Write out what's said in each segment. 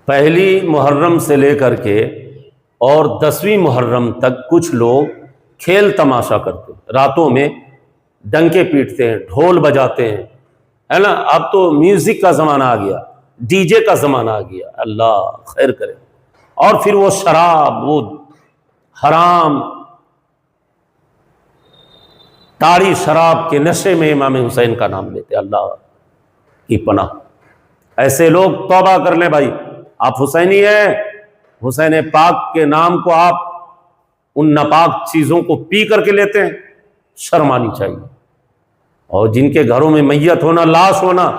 پہلی محرم سے لے کر کے اور 10ویں محرم تک کچھ لوگ کھیل تماشا کرتے ہیں، راتوں میں ڈنکے پیٹتے ہیں، ڈھول بجاتے ہیں، ہے نا۔ اب تو میوزک کا زمانہ آ گیا، ڈی جے کا زمانہ آ گیا، اللہ خیر کرے۔ اور پھر وہ شراب، وہ حرام تاڑی شراب کے نشے میں امام حسین کا نام لیتے، اللہ کی پناہ۔ ایسے لوگ توبہ کر لیں بھائی، آپ حسینی ہیں، حسین پاک کے نام کو آپ ان ناپاک چیزوں کو پی کر کے لیتے ہیں، شرم آنی چاہیے۔ اور جن کے گھروں میں میت ہونا، لاش ہونا،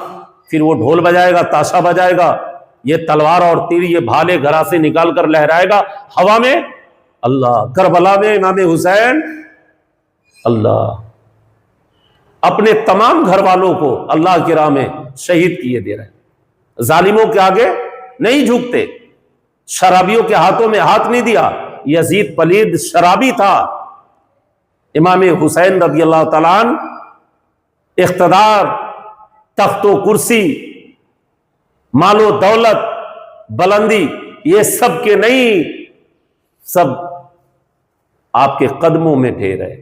پھر وہ ڈھول بجائے گا، تاشا بجائے گا، یہ تلوار اور تیر، یہ بھالے گھرا سے نکال کر لہرائے گا ہوا میں، اللہ۔ کربلا میں امام حسین اللہ اپنے تمام گھر والوں کو اللہ کی راہ میں شہید کیے دے رہے ہیں، ظالموں کے آگے نہیں جھکتے، شرابیوں کے ہاتھوں میں ہاتھ نہیں دیا۔ یزید پلید شرابی تھا، امام حسین رضی اللہ تعالیٰ عنہ اقتدار، تخت و کرسی، مال و دولت، بلندی، یہ سب کے نہیں، سب آپ کے قدموں میں ڈھیر ہے۔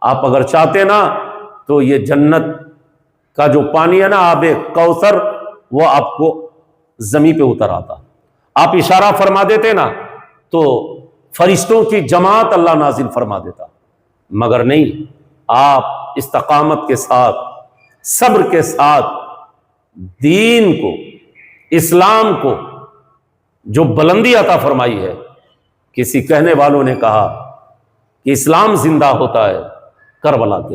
آپ اگر چاہتے نا تو یہ جنت کا جو پانی ہے نا، آب کوثر، وہ آپ کو زمین پہ اتر آتا۔ آپ اشارہ فرما دیتے نا تو فرشتوں کی جماعت اللہ نازل فرما دیتا، مگر نہیں، آپ استقامت کے ساتھ، صبر کے ساتھ دین کو، اسلام کو جو بلندی عطا فرمائی ہے۔ کسی کہنے والوں نے کہا کہ اسلام زندہ ہوتا ہے کربلا کے